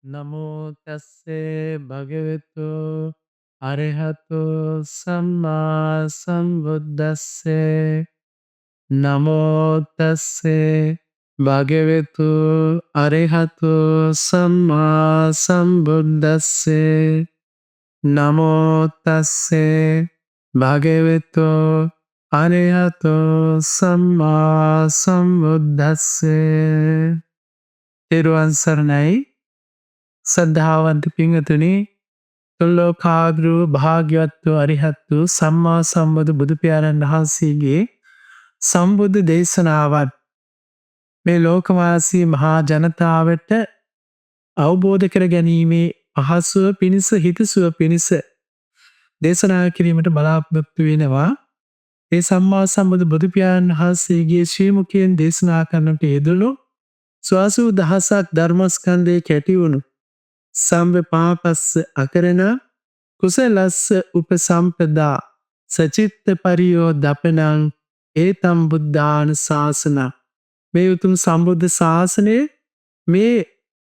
නමෝ තස්සේ භගවතු අරහතෝ සම්මා සම්බුද්දස්සේ නමෝ තස්සේ භගවතු අරහතෝ සම්මා සම්බුද්දස්සේ නමෝ තස්සේ භගවතු අරහතෝ සම්මා සම්බුද්දස්සේ තෙරුවන් සරණයි සද්ධාවන්ත පිංහතුනි තුල්ලෝකාග්‍රු භාග්‍යවත්ව අරිහත්තු සම්මා සම්බුදු බුදුපියාණන් වහන්සේගේ සම්බුද්ධ දේශනාවත් මේ ලෝකවාසී මහා ජනතාවට අවබෝධ කර ගැනීමේ පහසුව පිණිස හිතසුව පිණිස දේශනා කිරීමට බලාපොරොත්තු වෙනවා. ඒ සම්මා සම්බුදු බුදුපියාණන් වහන්සේගේ ශ්‍රී මුඛයෙන් දේශනා කරන්නට යෙදුණු ස්වාසූ දහසක් ධර්මස්කන්ධයේ කැටි වුණු සම්පපාපස්ස අකරණ කුසලස්ස උපසම්පදා සචිත්ත පරියෝ දපනං ඒතම් බුද්ධාන ශාසන මේ උතුම් සම්බුද්ධ ශාසනය මේ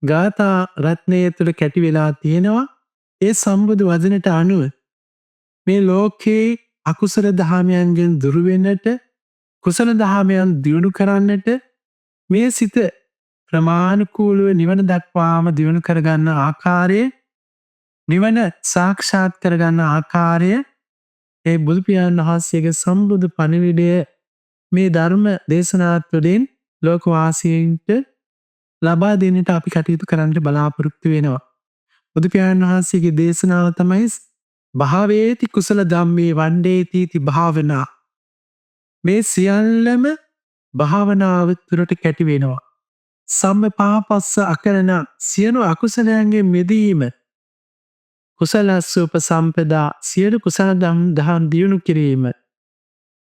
ගාථා රත්නය තුළ කැටි වෙලා තියෙනවා. ඒ සම්බුදු වදනට අනුව මේ ලෝකේ අකුසල දහමයන්ගෙන් දුරුවෙන්නට කුසල දහමයන් දියුණු කරන්නට මේ සිත ප්‍රමාණිකූලව නිවන දක්වාම දියුණු කරගන්න ආකාරය නිවන සාක්ෂාත් කරගන්න ආකාරය ඒ බුදුපියාණන් වහන්සේගේ සම්බුදු පණිවිඩය මේ ධර්ම දේශනාත්වලින් ලෝකවාසීන්ට ලබා දෙන්නට අපි කටයුතු කරන්නට බලාපොරොත්තු වෙනවා. බුදුපියාණන් වහන්සේගේ දේශනාව තමයි භාවේති කුසල ධම්මේ වණ්ඩේති භාවනා. මේ සියල්ලම භාවනාව තුළට කැටි වෙනවා. සම්පපාපස්ස අකරණ සියලු අකුසලයන්ගේ මෙදීම කුසලස්ස උපසම්පදා සියලු කුසල දහම් දියුණු කිරීම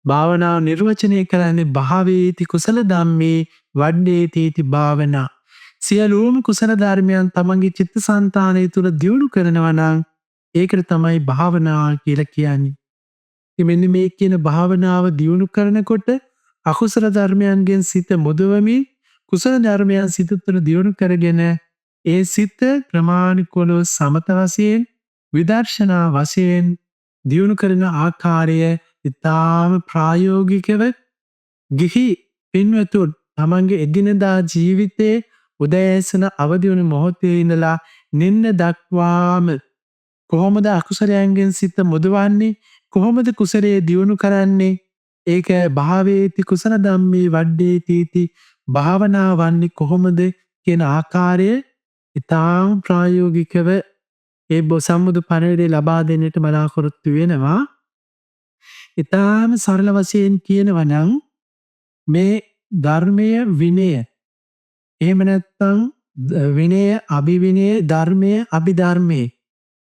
භාවනාව නිර්වචනය කරන්නේ භාවේති කුසල ධම්මේ වණ්ඩේති භාවනා. සියලුම කුසල ධර්මයන් තමන්ගේ චිත්තසංතානය තුළ දියුණු කරනවා නම් ඒකට තමයි භාවනාව කියලා කියන්නේ. මෙන්න මේ කියන භාවනාව දියුණු කරනකොට අකුසල ධර්මයන්ගෙන් සිත මුදවමින් කුසල ධර්මයන් සිත තුළ දියුණු කරගෙන ඒ සිත ප්‍රමාණිකවලව සමත වශයෙන් විදර්ශනා වශයෙන් දියුණු කරන ආකාරය ඉතාම ප්‍රායෝගිකව ගිහි පින්වතුන් තමන්ගේ එදිනදා ජීවිතයේ උදෑසන අවදි වන මොහොතේ ඉඳලා නින්න දක්වාම කොහොමද අකුසලයන්ගෙන් සිත මුදවන්නේ, කොහොමද කුසලයේ දියුණු කරන්නේ, ඒක භාවේති කුසල ධම්මේ වණ්ඩේති භාවනා වන්නේ කොහොමද කියන ආකාරය ඉතාම ප්‍රායෝගිකව ඒ සම්බුදු පණිවිඩය ලබා දෙන්නට බලාපොරොත්තු වෙනවා. ඉතාම සරල වශයෙන් කියනවා නම් මේ ධර්මය විනය එහෙම නැත්නම් විනය අභිවිනය ධර්මය අභිධර්මය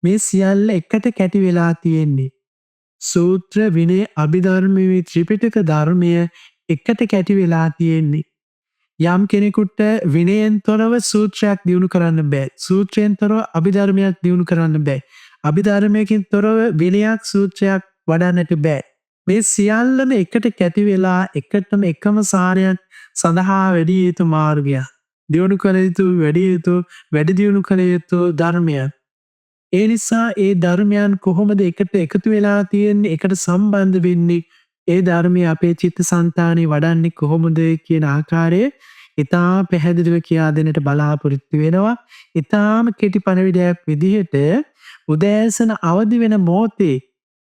මේ සියල්ල එකට කැටි වෙලා තියෙන්නේ. සූත්‍ර විනය අභිධර්මයේ ත්‍රිපිටක ධර්මය එකට කැටි වෙලා තියෙන්නේ. යම් කෙනෙකුට විනයෙන් තොරව සූත්‍රයක් දියුණු කරන්න බෑ. සූත්‍රයෙන් තොරව අභිධර්මයක් දියුණු කරන්න බෑ. අභිධර්මයකින් තොරව විනයක් සූත්‍රයක් වඩන්නට බෑ. මේ සියල්ලම එකට කැටි වෙලා එකටම එකම සාරයක් සඳහා වැඩි යුතු මාර්ගයක්. දියුණු කළ යුතු වැඩි දියුණු කළ යුතු ධර්මයක්. ඒ නිසා ඒ ධර්මයන් කොහොමද එකට එකතු වෙලා තියෙන්නේ, එකට සම්බන්ධ වෙන්නේ, ඒ ධර්මය අපේ චිත්තසංතානෙ වඩන්නේ කොහොමද කියන ආකාරය ඉතා පැහැදිලිව කියා දෙන්නට බලාපොරොත්තු වෙනවා. ඉතාම කෙටි පණිවිඩයක් විදිහට උදෑසන අවදි වෙන මොහොතේ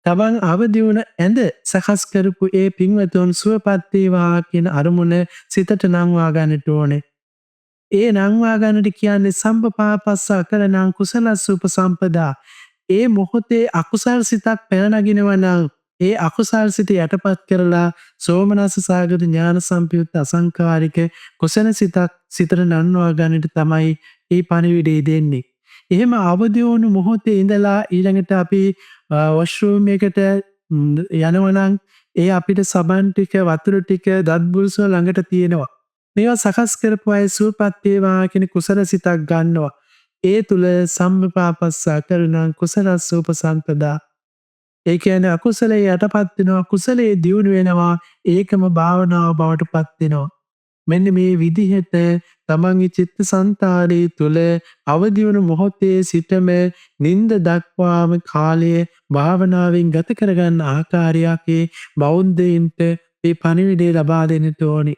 තමන් අවදි වුණ ඇඳ සකස් කරපු ඒ පින්වතුන් සුවපත් වේවා කියන අරමුණ සිතට නංවා ගන්නට ඕනේ. ඒ නංවා ගන්නට කියන්නේ සම්පපාපස්ස අකරණං කුසලස්ස උපසම්පදා. ඒ මොහොතේ අකුසල් සිතක් පැන නගිනවා නම් ඒ අකුසල් සිත යටපත් කරලා සෝමනස්ස සාගත ඥාන සම්පයුක්ත අසංකාරික කුසල සිතක් සිතට නංවා ගන්නට තමයි මේ පණිවිඩය දෙන්නේ. එහෙම අවදි වුණු මොහොතේ ඉඳලා ඊළඟට අපි වොෂ්රූම් එකට යනවනම් ඒ අපිට සබන් ටික වතුර ටික දත් බුරුසුව ළඟට තියෙනවා. මේවා සකස් කරපු අය සුවපත් වේවා කියන කුසල සිතක් ගන්නවා. ඒ තුල සම්පපාපස්ස අකරණං කුසලස්ස උපසම්පදා. ඒ කියන්නේ අකුසලයේ යටපත් වෙනවා, කුසලයේ දියුණු වෙනවා, ඒකම භාවනාව බවට පත් වෙනවා. මෙන්න මේ විදිහට තමන්ගේ චිත්තසංතානයේ තුල අවදි වන මොහොතේ සිටම නිින්ද දක්වාම කාලය භාවනාවෙන් ගත කරගන්න ආකාරයක බෞද්ධයින්ට මේ පණිවිඩය ලබා දෙන්නට ඕනි.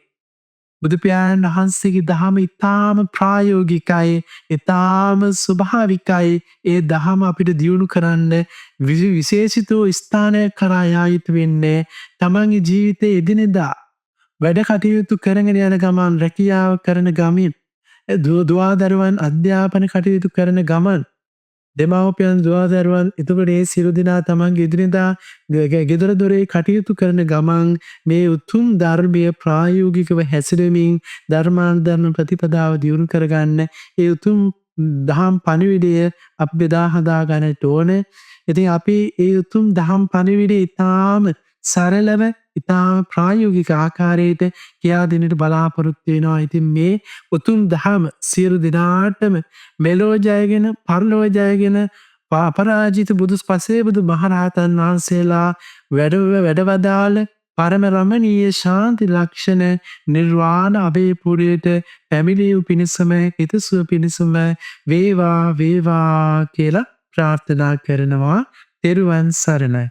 බුදු පියාණන් වහන්සේගේ දහම ඊටාම ප්‍රායෝගිකයි, ඊටාම ස්වභාවිකයි. ඒ දහම අපිට දියුණු කරන්න විශේෂිත ස්ථානයක් කරා යා යුතු වෙන්නේ තමන්ගේ ජීවිතයේ එදිනෙදා වැඩ කටයුතු කරගෙන යන ගමන්, රැකියාව කරන ගමන්, දුවදරුවන් අධ්‍යාපන කටයුතු කරන ගමන්, දෙමාපියන් දුවදරුවන් එතකොට ඒ සියලු දෙනා තමන්ගේ එදිනෙදා ගෙදර දොරේ කටයුතු කරන ගමන් මේ උතුම් ධර්මයේ ප්‍රායෝගිකව හැසිරෙමින් ධර්මානුධර්ම ප්‍රතිපදාව දියුණු කරගන්න ඒ උතුම් දහම් පණිවිඩය අපි බෙදා හදා ගන්නට ඕනේ. ඉතින් අපි ඒ උතුම් දහම් පණිවිඩය ඊටාම සරලව ඊටාම ප්‍රායෝගික ආකාරයට කියා දෙන්නට බලාපොරොත්තු වෙනවා. ඉතින් මේ උතුම් දහම සියලු දෙනාටම මෙලෝ ජයගෙන පරලෝ ජයගෙන අපරාජිත පසේ බුදු මහරහතන් වහන්සේලා වැඩවදාළ පරම රමණීය ශාන්ති ලක්ෂණ නිර්වාණ අභයපුරයට පැමිණියු පිණිසම හිතසුව පිණිසම වේවා වේවා කියලා ප්‍රාර්ථනා කරනවා. තෙරුවන් සරණයි.